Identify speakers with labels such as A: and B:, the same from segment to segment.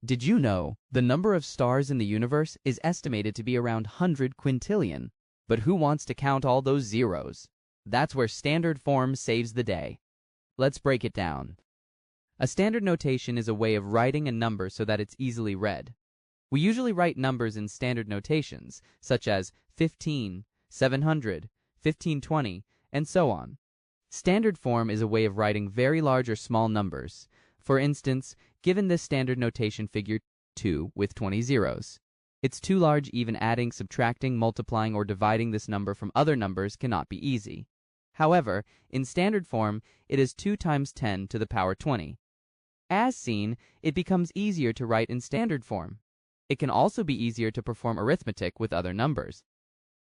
A: Did you know the number of stars in the universe is estimated to be around 100 quintillion? But who wants to count all those zeros? That's where standard form saves the day. Let's break it down. A standard notation is a way of writing a number so that it's easily read. We usually write numbers in standard notations, such as 15, 700, 1520, and so on. Standard form is a way of writing very large or small numbers. For instance, given this standard notation figure 2 with 20 zeros. It's too large, even adding, subtracting, multiplying, or dividing this number from other numbers cannot be easy. However, in standard form, it is 2 times 10 to the power 20. As seen, it becomes easier to write in standard form. It can also be easier to perform arithmetic with other numbers.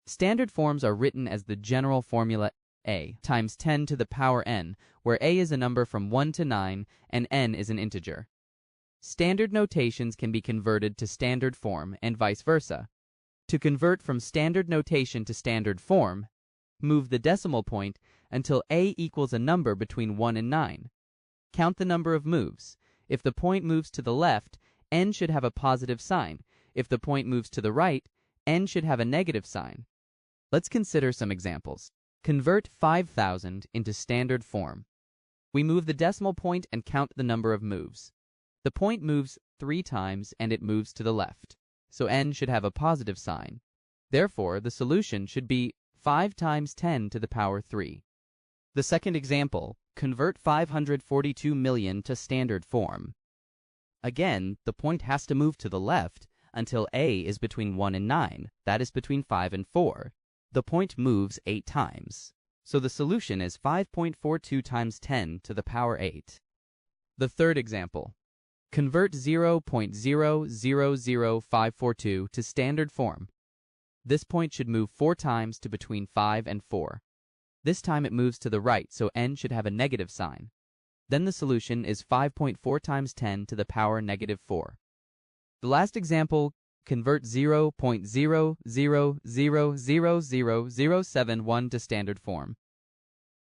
A: Standard forms are written as the general formula a times 10 to the power n, where a is a number from 1 to 9 and n is an integer. Standard notations can be converted to standard form and vice versa. To convert from standard notation to standard form, move the decimal point until a equals a number between 1 and 9. Count the number of moves. If the point moves to the left, n should have a positive sign. If the point moves to the right, n should have a negative sign. Let's consider some examples. Convert 5,000 into standard form. We move the decimal point and count the number of moves. The point moves 3 times and it moves to the left, so n should have a positive sign. Therefore, the solution should be 5 times 10 to the power 3. The second example, convert 542 million to standard form. Again, the point has to move to the left until a is between 1 and 9, that is between 5 and 4. The point moves 8 times, so the solution is 5.42 times 10 to the power 8. The third example, convert 0.000542 to standard form. This point should move 4 times to between 5 and 4. This time it moves to the right, so n should have a negative sign. Then the solution is 5.4 times 10 to the power negative 4. The last example, convert 0.00000071 to standard form.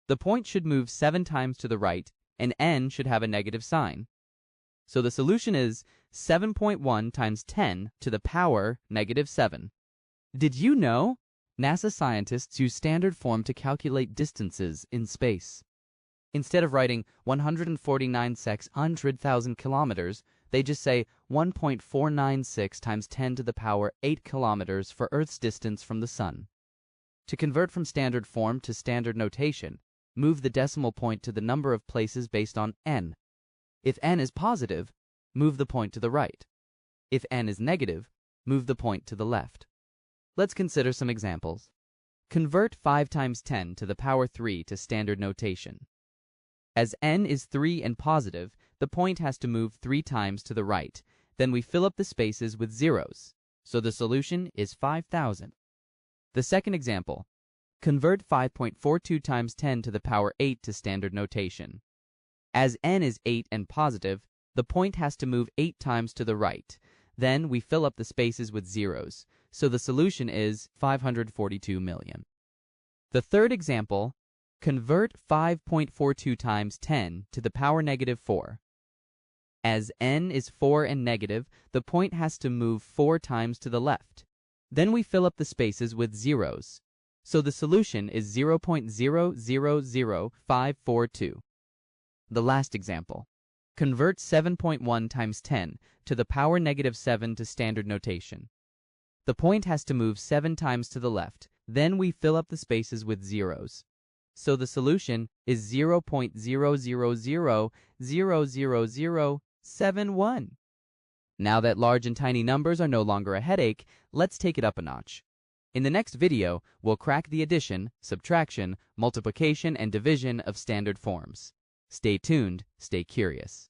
A: The point should move 7 times to the right, and n should have a negative sign. So the solution is 7.1 times 10 to the power negative 7. Did you know? NASA scientists use standard form to calculate distances in space. Instead of writing 149,600,000 kilometers, they just say 1.496 times 10 to the power 8 kilometers for Earth's distance from the Sun. To convert from standard form to standard notation, move the decimal point to the number of places based on n. If n is positive, move the point to the right. If n is negative, move the point to the left. Let's consider some examples. Convert 5 times 10 to the power 3 to standard notation. As n is 3 and positive, the point has to move 3 times to the right. Then we fill up the spaces with zeros. So the solution is 5,000. The second example. Convert 5.42 times 10 to the power 8 to standard notation. As n is 8 and positive, the point has to move 8 times to the right. Then we fill up the spaces with zeros. So the solution is 542 million. The third example. Convert 5.42 times 10 to the power negative 4. As n is 4 and negative, the point has to move 4 times to the left. Then we fill up the spaces with zeros. So the solution is 0.000542. The last example. Convert 7.1 times 10 to the power negative 7 to standard notation. The point has to move 7 times to the left. Then we fill up the spaces with zeros. So the solution is 0.00000071. Now that large and tiny numbers are no longer a headache, let's take it up a notch. In the next video, we'll crack the addition, subtraction, multiplication, and division of standard forms. Stay tuned, stay curious.